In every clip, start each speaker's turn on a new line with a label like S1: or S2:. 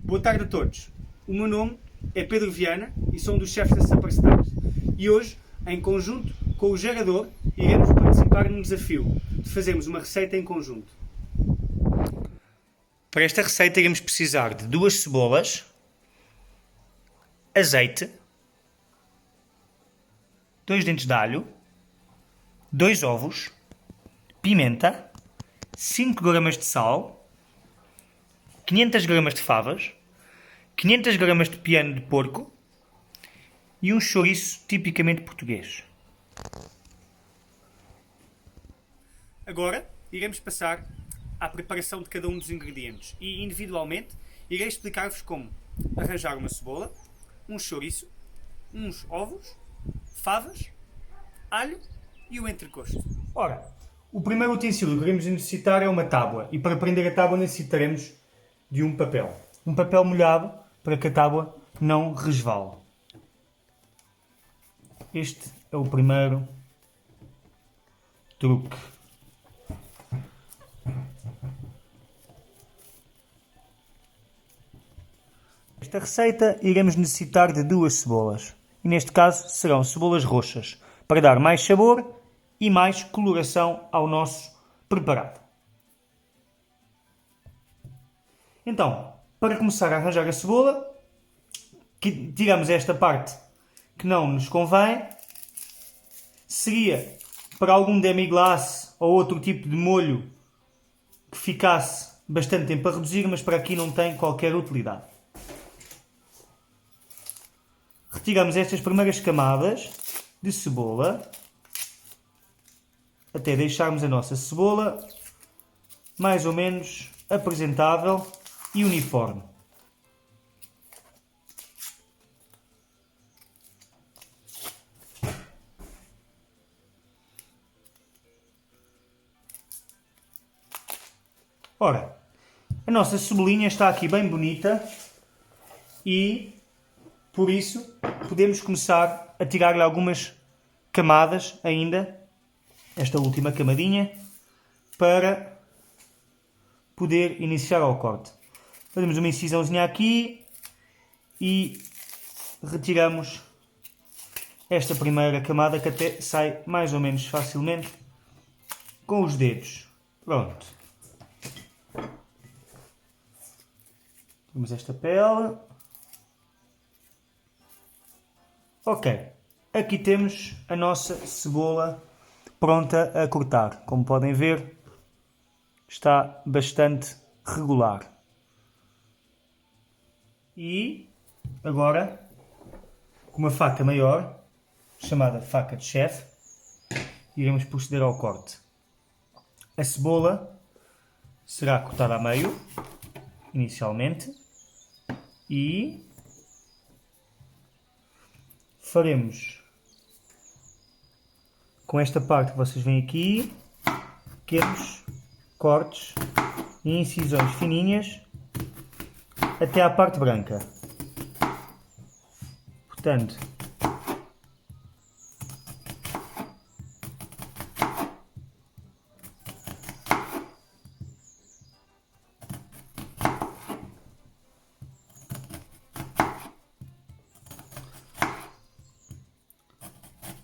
S1: Boa tarde a todos. O meu nome é Pedro Viana e sou um dos chefes da Super Stars. E hoje, em conjunto com o gerador, iremos participar num desafio de fazermos uma receita em conjunto. Para esta receita iremos precisar de 2 cebolas, azeite, 2 dentes de alho, 2 ovos, pimenta, 5 gramas de sal, 500 gramas de favas, 500 gramas de piano de porco e um chouriço tipicamente português. Agora iremos passar à preparação de cada um dos ingredientes e individualmente irei explicar-vos como arranjar uma cebola, um chouriço, uns ovos, favas, alho e o entrecosto. Ora, o primeiro utensílio que iremos necessitar é uma tábua e para prender a tábua necessitaremos de um papel. Um papel molhado para que a tábua não resvale. Este é o primeiro truque. Esta receita iremos necessitar de 2 cebolas. E neste caso serão cebolas roxas, para dar mais sabor e mais coloração ao nosso preparado. Então, para começar a arranjar a cebola, tiramos esta parte que não nos convém. Seria para algum demi-glace ou outro tipo de molho que ficasse bastante tempo a reduzir, mas para aqui não tem qualquer utilidade. Retiramos estas primeiras camadas de cebola até deixarmos a nossa cebola mais ou menos apresentável e uniforme. Ora, a nossa cebolinha está aqui bem bonita e, por isso, podemos começar a tirar-lhe algumas camadas ainda, esta última camadinha, para poder iniciar ao corte. Fazemos uma incisãozinha aqui e retiramos esta primeira camada que até sai mais ou menos facilmente com os dedos. Pronto. Temos esta pele. Ok. Aqui temos a nossa cebola pronta a cortar. Como podem ver, está bastante regular. E agora, com uma faca maior, chamada faca de chefe, iremos proceder ao corte. A cebola será cortada a meio, inicialmente, e faremos com esta parte que vocês veem aqui, pequenos cortes e incisões fininhas até à parte branca. Portanto,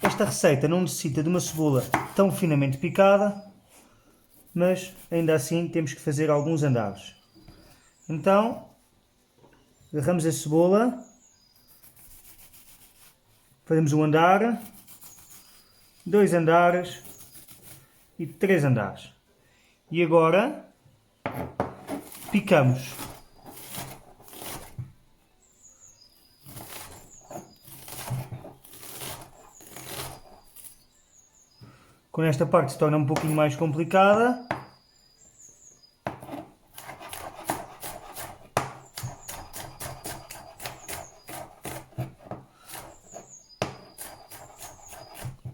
S1: esta receita não necessita de uma cebola tão finamente picada, mas ainda assim temos que fazer alguns andares. Então, agarramos a cebola, fazemos um andar, 2 andares e 3 andares. E agora picamos. Quando esta parte se torna um pouquinho mais complicada,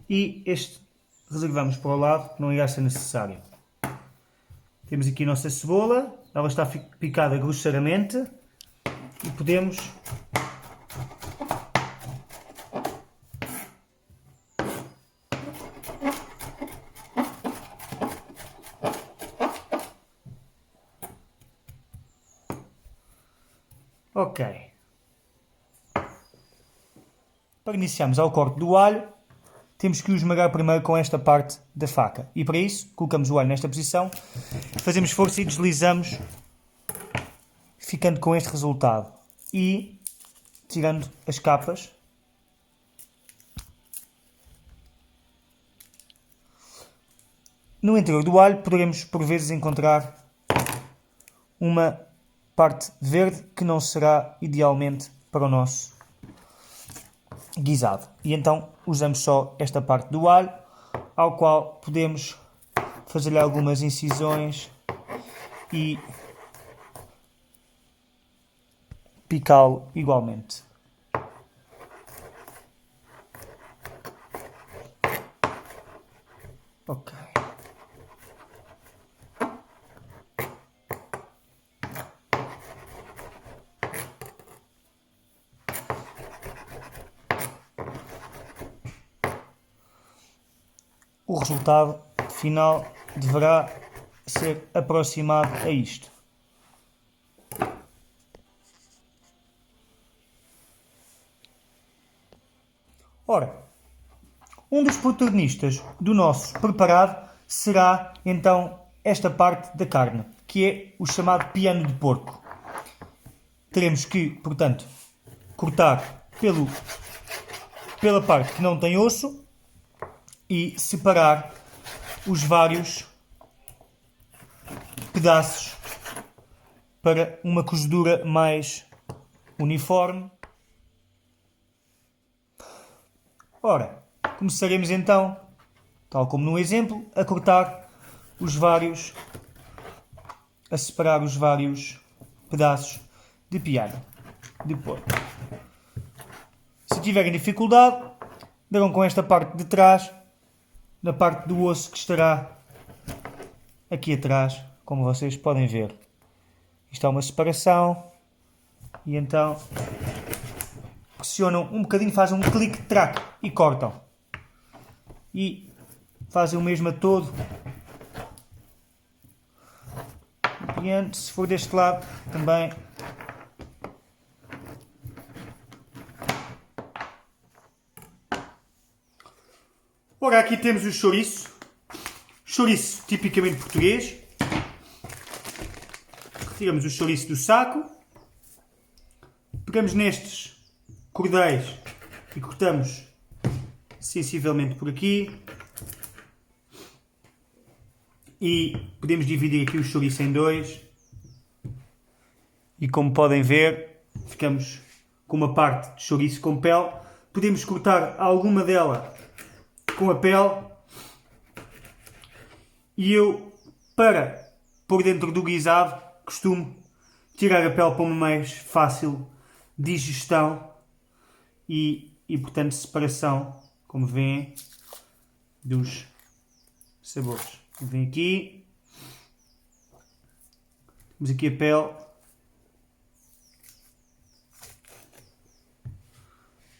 S1: e este reservamos para o lado, não irá ser necessário. Temos aqui a nossa cebola, ela está picada grosseiramente e podemos Ok. Para iniciarmos ao corte do alho, temos que o esmagar primeiro com esta parte da faca. E para isso, colocamos o alho nesta posição, fazemos força e deslizamos, ficando com este resultado. E tirando as capas. No interior do alho poderemos por vezes encontrar uma parte verde que não será idealmente para o nosso guisado. E então usamos só esta parte do alho, ao qual podemos fazer algumas incisões e picá-lo igualmente. Ok. O resultado final deverá ser aproximado a isto. Ora, um dos protagonistas do nosso preparado será então esta parte da carne, que é o chamado piano de porco. Teremos que, portanto, cortar pela parte que não tem osso e separar os vários pedaços para uma cozedura mais uniforme. Ora, começaremos então, tal como no exemplo, a cortar a separar os vários pedaços de piano de porco. Se tiverem dificuldade, darão com esta parte de trás, na parte do osso que estará aqui atrás, como vocês podem ver. Isto é uma separação e então pressionam um bocadinho, fazem um clique-track e cortam. E fazem o mesmo a todo. E se for deste lado também. Ora, aqui temos o chouriço. Chouriço tipicamente português. Retiramos o chouriço do saco. Pegamos nestes cordéis e cortamos sensivelmente por aqui. E podemos dividir aqui o chouriço em dois. E como podem ver, ficamos com uma parte de chouriço com pele. Podemos cortar alguma dela com a pele. E eu, para pôr dentro do guisado, costumo tirar a pele para uma mais fácil digestão e portanto, separação, como veem, dos sabores. Vem aqui. Temos aqui a pele.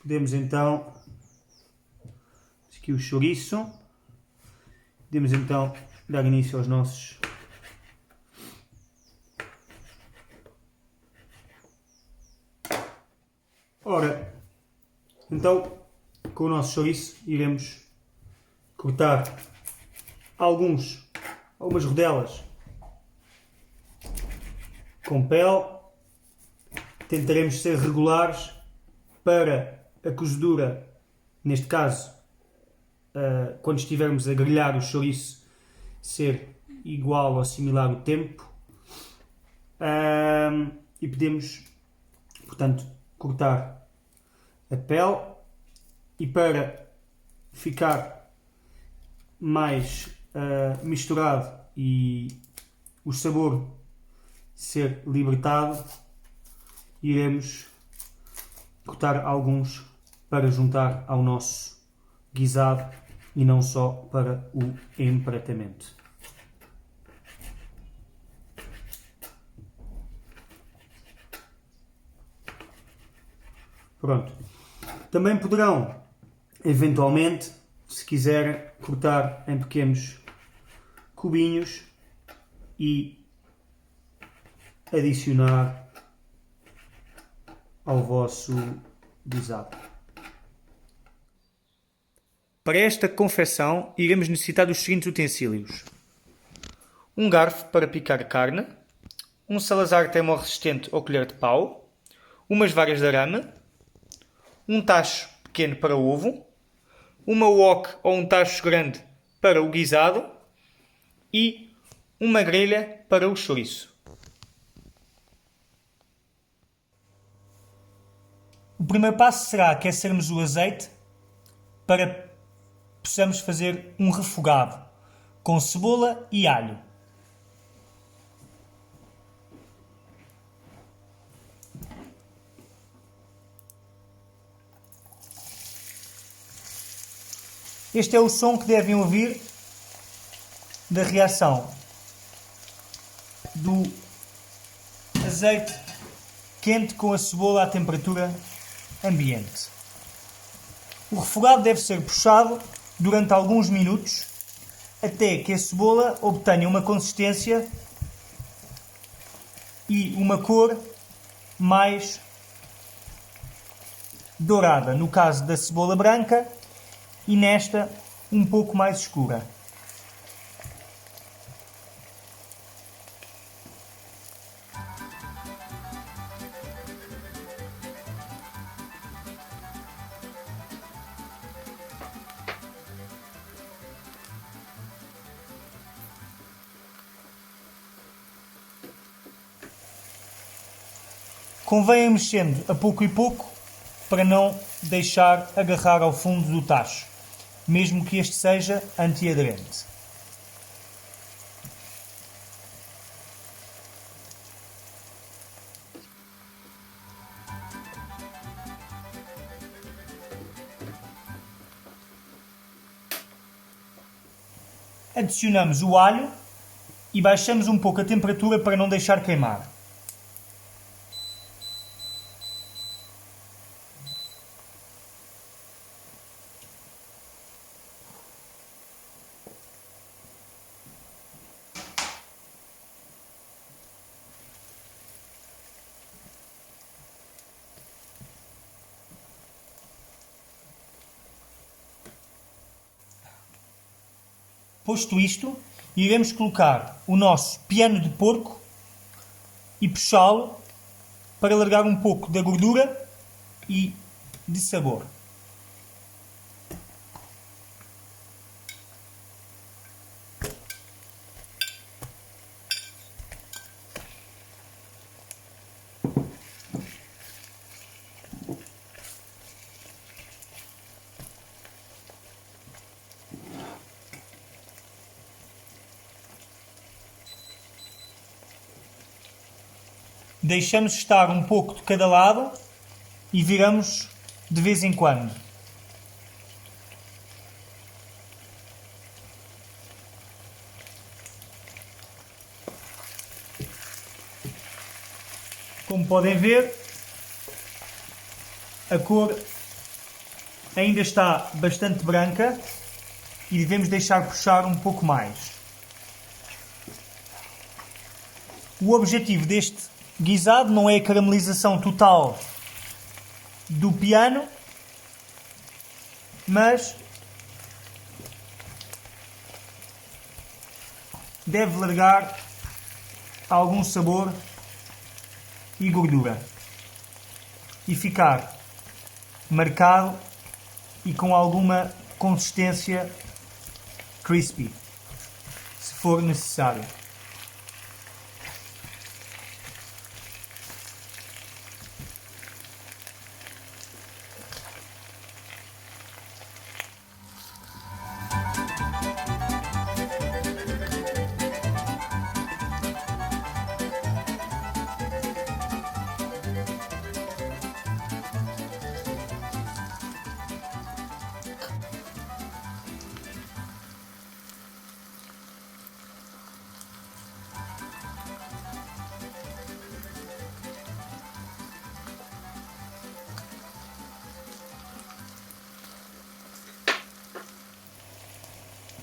S1: Podemos então, aqui o chouriço, podemos então dar início aos nossos Ora, então com o nosso chouriço iremos cortar algumas rodelas com pele. Tentaremos ser regulares para a cozedura, neste caso, quando estivermos a grelhar o chouriço, ser igual ou similar o tempo. E podemos, portanto, cortar a pele e para ficar mais misturado e o sabor ser libertado, iremos cortar alguns para juntar ao nosso guisado e não só para o empratamento. Pronto. Também poderão, eventualmente, se quiserem, cortar em pequenos cubinhos e adicionar ao vosso guisado. Para esta confecção, iremos necessitar dos seguintes utensílios: um garfo para picar carne, um salazar termorresistente ou colher de pau, umas varas de arame, um tacho pequeno para ovo, uma wok ou um tacho grande para o guisado e uma grelha para o chouriço. O primeiro passo será aquecermos o azeite para possamos fazer um refogado com cebola e alho. Este é o som que devem ouvir da reação do azeite quente com a cebola à temperatura ambiente. O refogado deve ser puxado durante alguns minutos até que a cebola obtenha uma consistência e uma cor mais dourada, no caso da cebola branca, e nesta um pouco mais escura. Convém ir mexendo a pouco e pouco para não deixar agarrar ao fundo do tacho, mesmo que este seja antiaderente. Adicionamos o alho e baixamos um pouco a temperatura para não deixar queimar. Posto isto, iremos colocar o nosso piano de porco e puxá-lo para largar um pouco da gordura e de sabor. Deixamos estar um pouco de cada lado e viramos de vez em quando. Como podem ver, a cor ainda está bastante branca e devemos deixar puxar um pouco mais. O objetivo deste guisado não é a caramelização total do piano, mas deve largar algum sabor e gordura e ficar marcado e com alguma consistência crispy, se for necessário.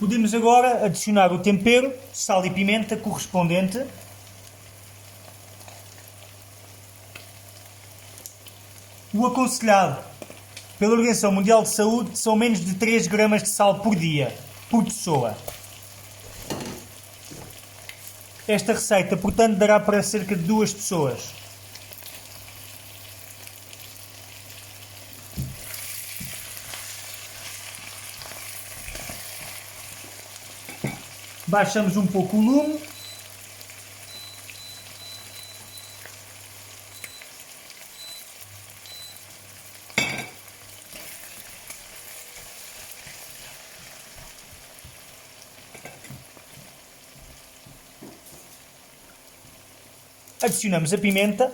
S1: Podemos agora adicionar o tempero, sal e pimenta correspondente. O aconselhado pela Organização Mundial de Saúde são menos de 3 gramas de sal por dia, por pessoa. Esta receita, portanto, dará para cerca de 2 pessoas. Baixamos um pouco o lume. Adicionamos a pimenta.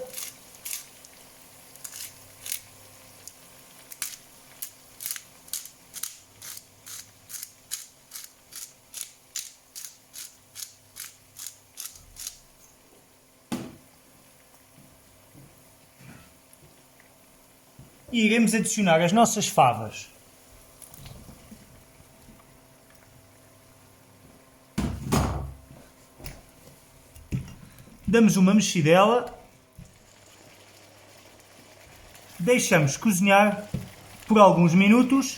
S1: E iremos adicionar as nossas favas. Damos uma mexidela. Deixamos cozinhar por alguns minutos.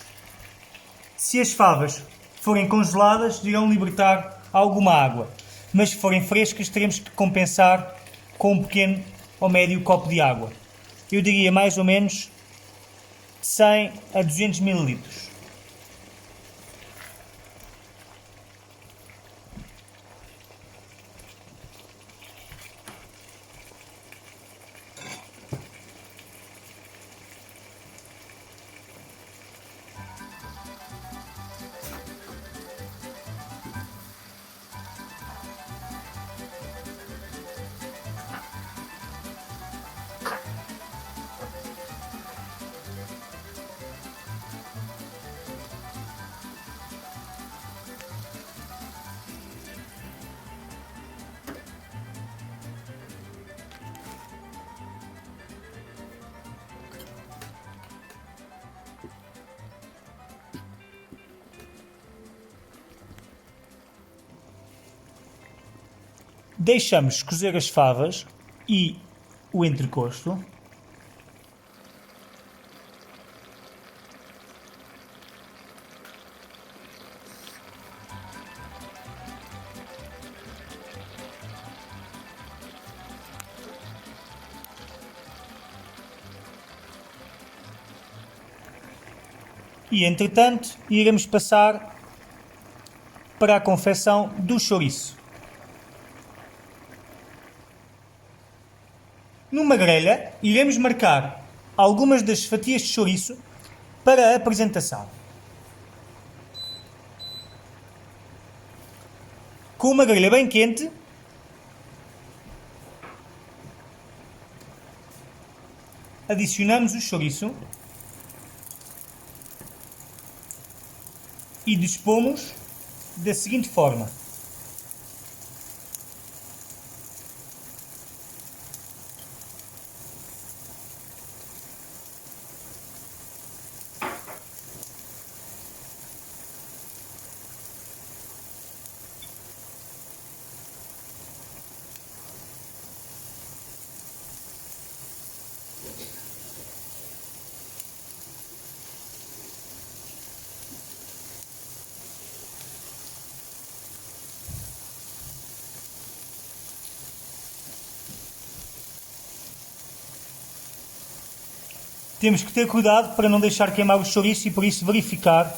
S1: Se as favas forem congeladas, irão libertar alguma água. Mas se forem frescas, teremos que compensar com um pequeno ou médio copo de água. Eu diria mais ou menos 100 a 200 ml. Deixamos cozer as favas e o entrecosto. E, entretanto, iremos passar para a confecção do chouriço. Numa grelha, iremos marcar algumas das fatias de chouriço para a apresentação. Com uma grelha bem quente, adicionamos o chouriço e dispomos da seguinte forma. Temos que ter cuidado para não deixar queimar o chouriço e por isso verificar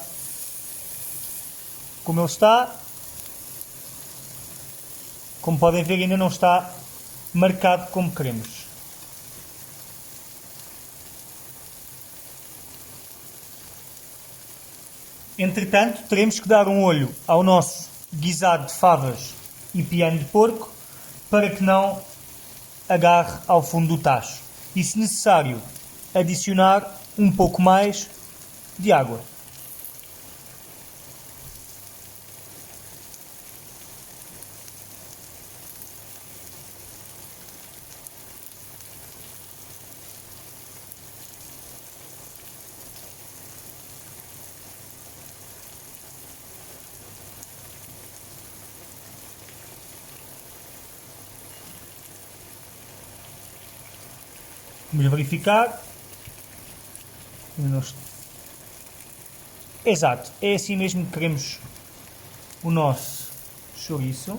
S1: como ele está. Como podem ver, ainda não está marcado como queremos. Entretanto, teremos que dar um olho ao nosso guisado de favas e piano de porco para que não agarre ao fundo do tacho. E, se necessário, adicionar um pouco mais de água. Vamos verificar. Exato, é assim mesmo que queremos o nosso chouriço.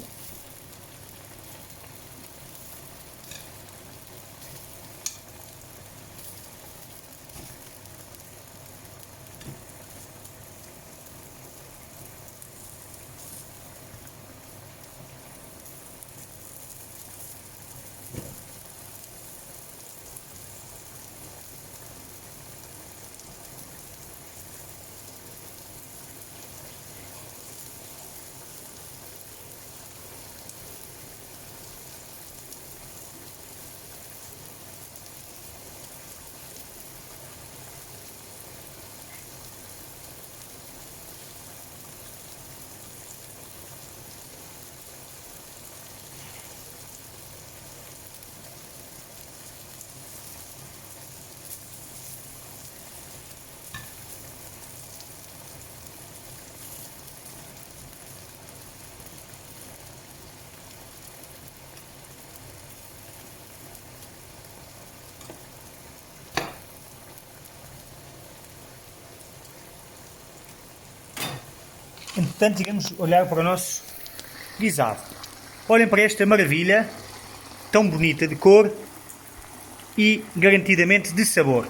S1: Entretanto, iremos olhar para o nosso guisado. Olhem para esta maravilha, tão bonita de cor e garantidamente de sabor.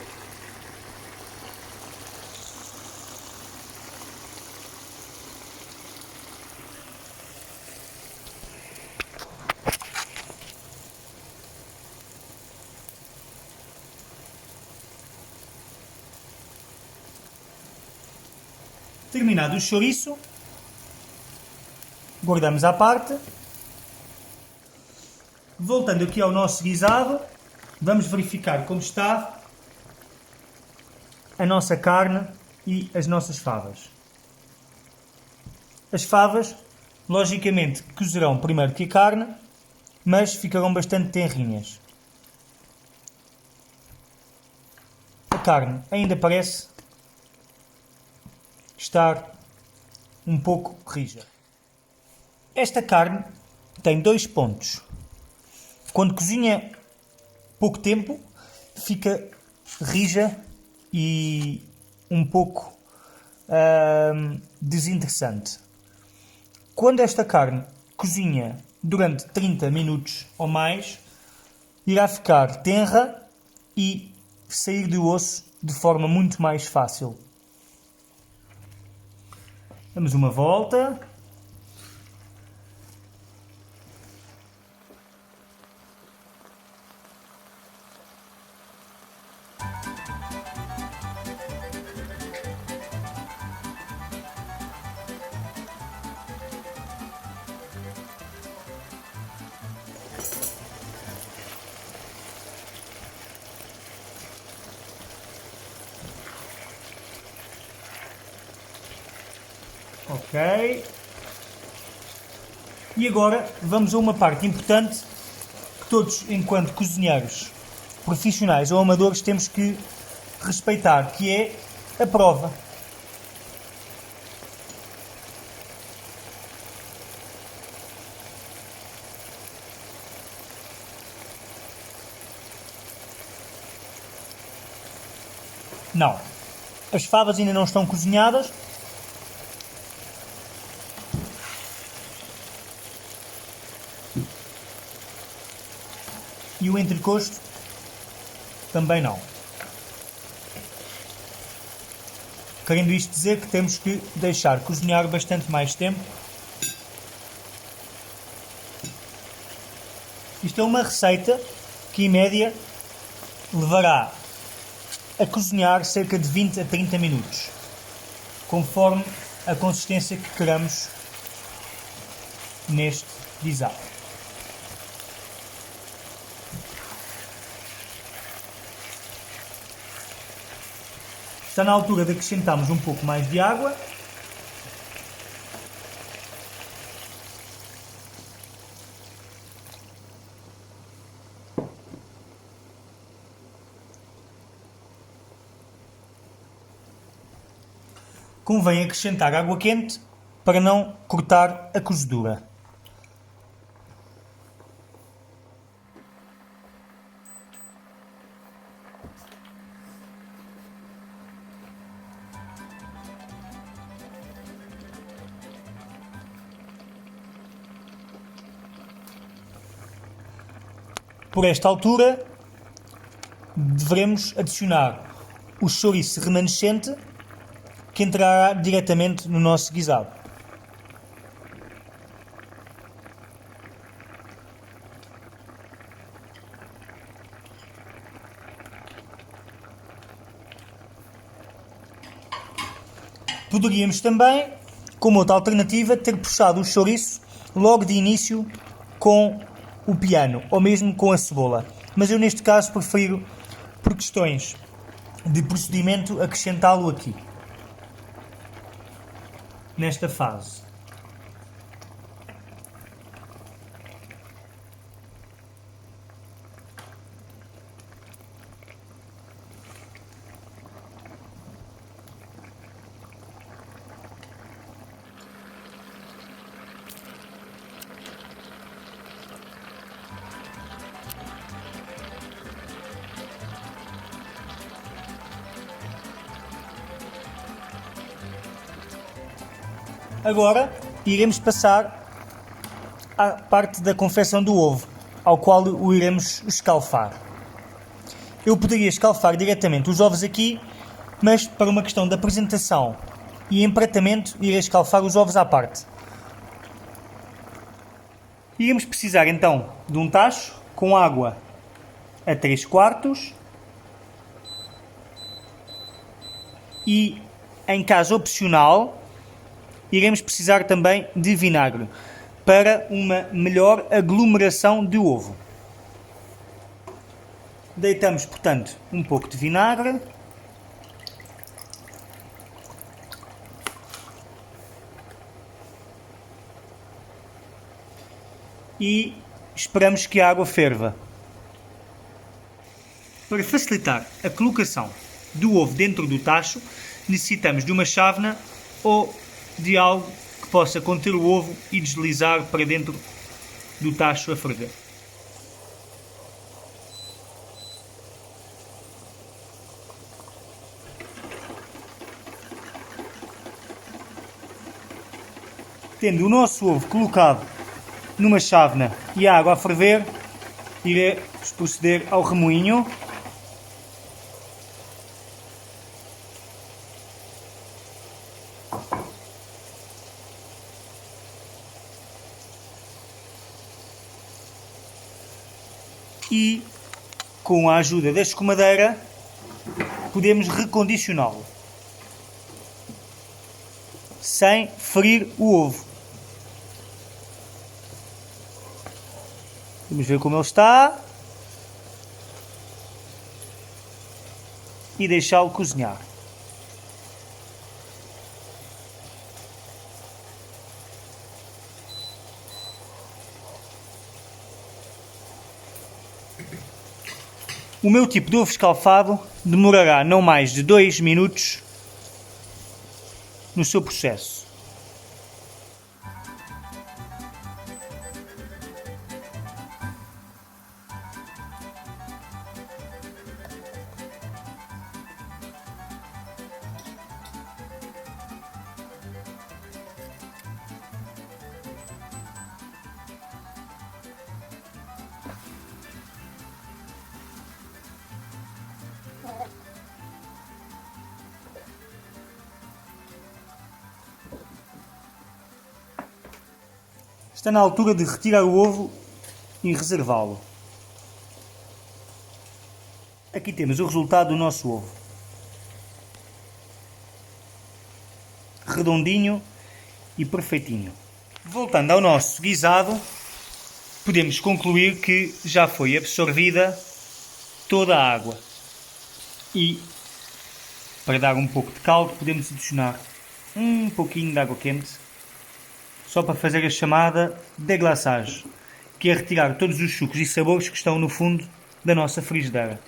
S1: Terminado o chouriço, guardamos à parte. Voltando aqui ao nosso guisado, vamos verificar como está a nossa carne e as nossas favas. As favas, logicamente, cozerão primeiro que a carne, mas ficarão bastante tenrinhas. A carne ainda parece estar um pouco rija. Esta carne tem 2 pontos. Quando cozinha pouco tempo, fica rija e um pouco desinteressante. Quando esta carne cozinha durante 30 minutos ou mais, irá ficar tenra e sair do osso de forma muito mais fácil. Damos uma volta. Ok. E agora vamos a uma parte importante que todos, enquanto cozinheiros profissionais ou amadores, temos que respeitar, que é a prova. Não. As favas ainda não estão cozinhadas. E o entrecosto também não. Querendo isto dizer que temos que deixar cozinhar bastante mais tempo. Isto é uma receita que, em média, levará a cozinhar cerca de 20 a 30 minutos, conforme a consistência que queramos neste guisado. Está na altura de acrescentarmos um pouco mais de água. Convém acrescentar água quente para não cortar a cozedura. Por esta altura, devemos adicionar o chouriço remanescente, que entrará diretamente no nosso guisado. Poderíamos também, como outra alternativa, ter puxado o chouriço logo de início com o piano, ou mesmo com a cebola. Mas eu neste caso prefiro, por questões de procedimento, acrescentá-lo aqui, nesta fase. Agora iremos passar à parte da confecção do ovo, ao qual o iremos escalfar. Eu poderia escalfar diretamente os ovos aqui, mas para uma questão de apresentação e empratamento, irei escalfar os ovos à parte. Iremos precisar então de um tacho com água a 3/4 e, em caso opcional, iremos precisar também de vinagre para uma melhor aglomeração do ovo. Deitamos, portanto, um pouco de vinagre. E esperamos que a água ferva. Para facilitar a colocação do ovo dentro do tacho, necessitamos de uma chávena ou de algo que possa conter o ovo e deslizar para dentro do tacho a ferver. Tendo o nosso ovo colocado numa chávena e a água a ferver, iremos proceder ao remoinho. E, com a ajuda da escumadeira, podemos recondicioná-lo, sem ferir o ovo. Vamos ver como ele está. E deixá-lo cozinhar. O meu tipo de ovo escalfado demorará não mais de 2 minutos no seu processo. Está na altura de retirar o ovo e reservá-lo. Aqui temos o resultado do nosso ovo. Redondinho e perfeitinho. Voltando ao nosso guisado, podemos concluir que já foi absorvida toda a água. E, para dar um pouco de caldo, podemos adicionar um pouquinho de água quente, só para fazer a chamada deglaçage, que é retirar todos os sucos e sabores que estão no fundo da nossa frigideira.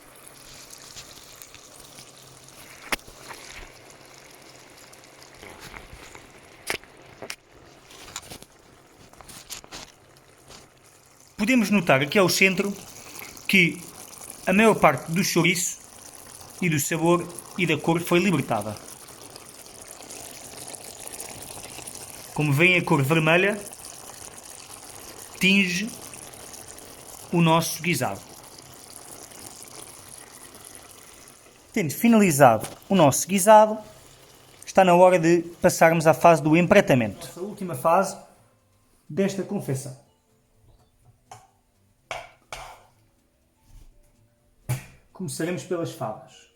S1: Podemos notar aqui ao centro que a maior parte do chouriço e do sabor e da cor foi libertada. Como veem, a cor vermelha tinge o nosso guisado. Tendo finalizado o nosso guisado, está na hora de passarmos à fase do empratamento. A última fase desta confecção. Começaremos pelas favas.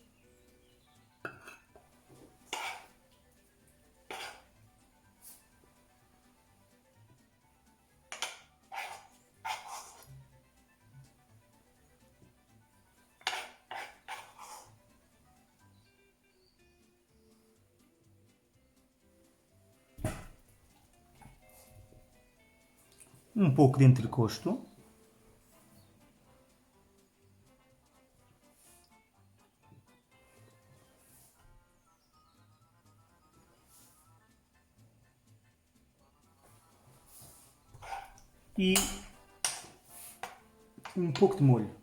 S1: Um pouco de entrecosto. E um pouco de molho.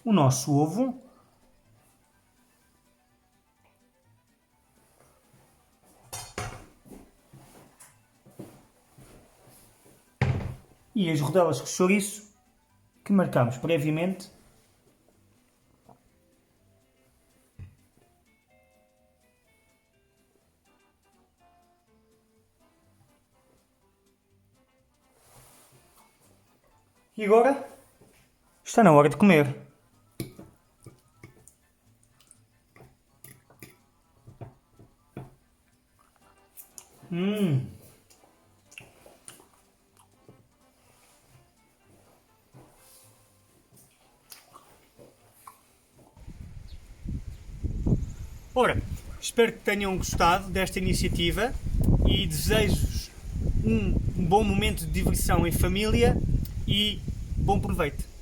S1: O nosso ovo. E as rodelas de chouriço que marcamos previamente. E agora está na hora de comer. Ora, espero que tenham gostado desta iniciativa e desejo-vos um bom momento de diversão em família e bom proveito.